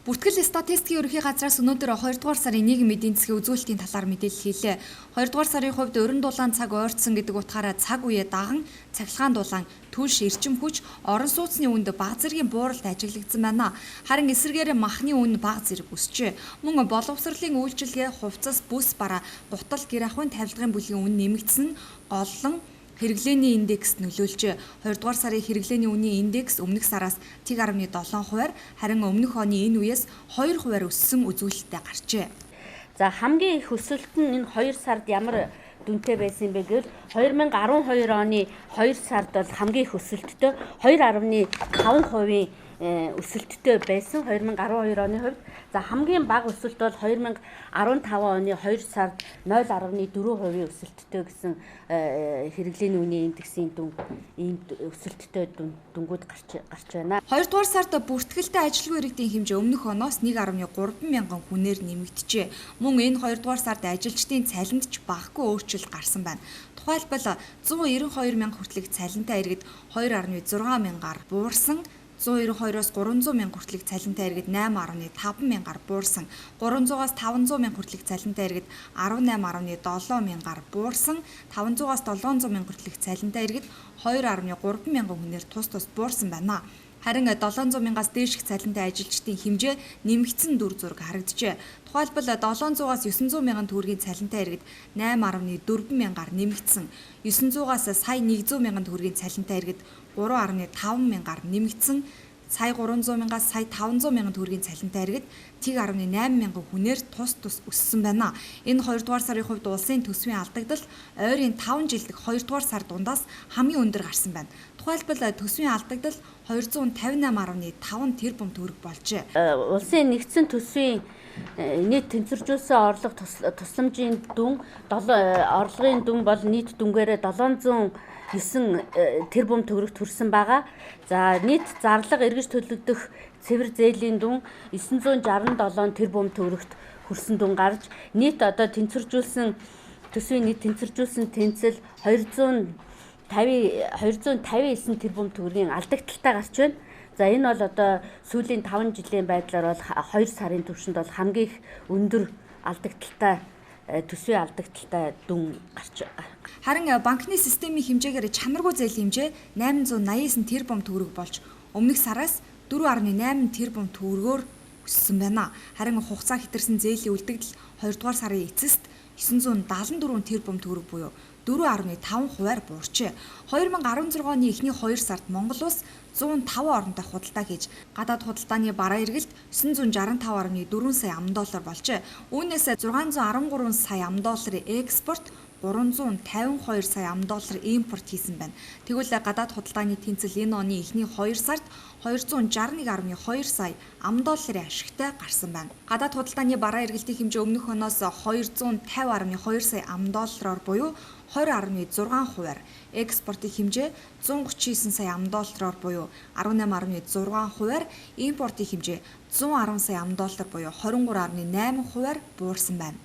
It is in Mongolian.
Бүртгэл статистикийн ерөнхий газраас өнөөдөр 2 дугаар сарын 1 эдийн засгийн үзүүлэлтийн талаар мэдээлэл хийлээ. 2 дугаар сарын хувьд уран дулаан цаг ойрцсон гэдэг утгаараа цаг үеэ даган, цахилгаан дулаан, түлш эрчим хүч, орон сууцны үнд бага зэргийн бууралт ажиглагдсан байна. Харин эсрэгээр махны үн бага зэрэг өсжээ. Мөн боловсролын үйлчилгээ, хувцас, бүс бараа, гутал, гэр ахуйн тавилгын бүлгийн үн нэмэгдсэн нь голлон хэрэглээний индекс нөлөөлжээ. 2 дугаар сарын хэрэглээний үнийн индекс өмнөх сараас 1.7%-аар, харин өмнөх оны энэ үеэс 2% өссөн үзүүлэлттэй гарчээ. За хамгийн их өсөлт нь энэ 2 сард ямар дүнтэй байсан бэ гэвэл 2012 оны 2 сард бол хамгийн их өсөлттэй 2.5% өсөлттэй байсан 2012 оны хувьд. За хамгийн бага өсөлт бол 2015 оны 2 сард 0.4% өсөлттэй гэсэн хэрэглээний үнийн индексийн ийм өсөлттэй дүнгууд гарч байна. 2 дугаар сард бүртгэлтэй ажилгүй иргэдийн хэмжээ өмнөх оноос 1.3 мянган хүнээр нэмэгджээ. Мөн энэ 2 дугаар сард ажилчдын цалинд ч багагүй өөрчлөлт гарсан байна. Тухайлбал 192 мянга хүртэлх цалинтай иргэд 2.6 мянгаар буурсан, 192-оос 300 мянга хүртэлх цалинтай иргэд 8.5 мянгаар буурсан, 300-аас 500 мянга хүртэлх цалинтай иргэд 18.7 мянгаар буурсан, 500-аас 700 мянга хүртэлх цалинтай иргэд 2.3 мянган хүнээр тус буурсан байна. Харин 700 мянгаас дээшх цалинтай ажилчдын хэмжээ нэмэгдсэн дүр зураг харагджээ. Тухайлбал 700-аас 900 мянган төгрөгийн цалинтай иргэд 8.4 мянгаар нэмэгдсэн, 900-аас сая 100 мянган төгрөгийн цалинтай иргэд 3.5 мянгаар нэмэгдсэн, сая 300 мянгаас сая 500 мянган төгрөгийн цалинтай иргэд 1.8 мянган хүнээр тус өссөн байна. Энэ 2 дугаар сарын хувьд улсын төсвийн алдагдал ойрын 5 жилдэх 2 дугаар сар дундаас хамгийн өндөр гарсан байна. Тухайлбал төсвийн алдагдал 258.5 тэрбум төгрөг болжээ. Улсын нэгдсэн төсвийн нийт тэнцвэржүүлсэн орлого тусламжийн дүн орлогын дүн бол нийт дүнгээр 709 тэрбум төгрөгт хүрсэн байгаа. За нийт зарлага эргэж төлөгдөх цэвэр зээлийн дүн 967 тэрбум төгрөгт хүрсэн дүн гарч нийт одоо тэнцвэржүүлсэн төсвийн нийт тэнцвэржүүлсэн тэнцэл 259 тэрбум төгрөгийн алдагдaltaй гарч байна. За энэ бол одоо сүүлийн 5 жилийн байдлаар бол 2 сарын түвшинд бол хамгийн их өндөр алдагдaltaй төсвийн алдагдaltaй дүн гарч байгаа. Харин банкны системийн хэмжээгээр чанаргүй зээлийн хэмжээ 889 тэрбум төгрөг болж өмнөх сараас 4.8 тэрбум төгрөгөөр өссөн байна. Харин хугацаа хэтэрсэн зээлийн үлдэгдэл 2 дугаар сарын эцэст 974 тэрбум төгрөг буюу 4.5%-аар буурчээ. 2016 оны эхний 2 сард Монгол улс 105 оронтой худалдаа хийж гадаад худалдааны бараа эргэлт 965.4 сая ам.доллар болжээ. Үүнээс 613 сая ам.долларын экспорт, 352 сая ам.доллар импорт хийсэн байна. Тэгвэл гадаад худалдааны тэнцэл энэ оны эхний 2 сард 261.2 сая ам.долларын ашигтай гарсан байна. Гадаад худалдааны бараа эргэлтийн хэмжээ өмнөх оноос 250.2 сая ам.доллараар буюу 20.6%-аар, экспортын хэмжээ 139 сая ам.доллараар буюу 18.6%-аар, импортын хэмжээ 110 сая ам.доллар буюу 23.8%-аар буурсан байна.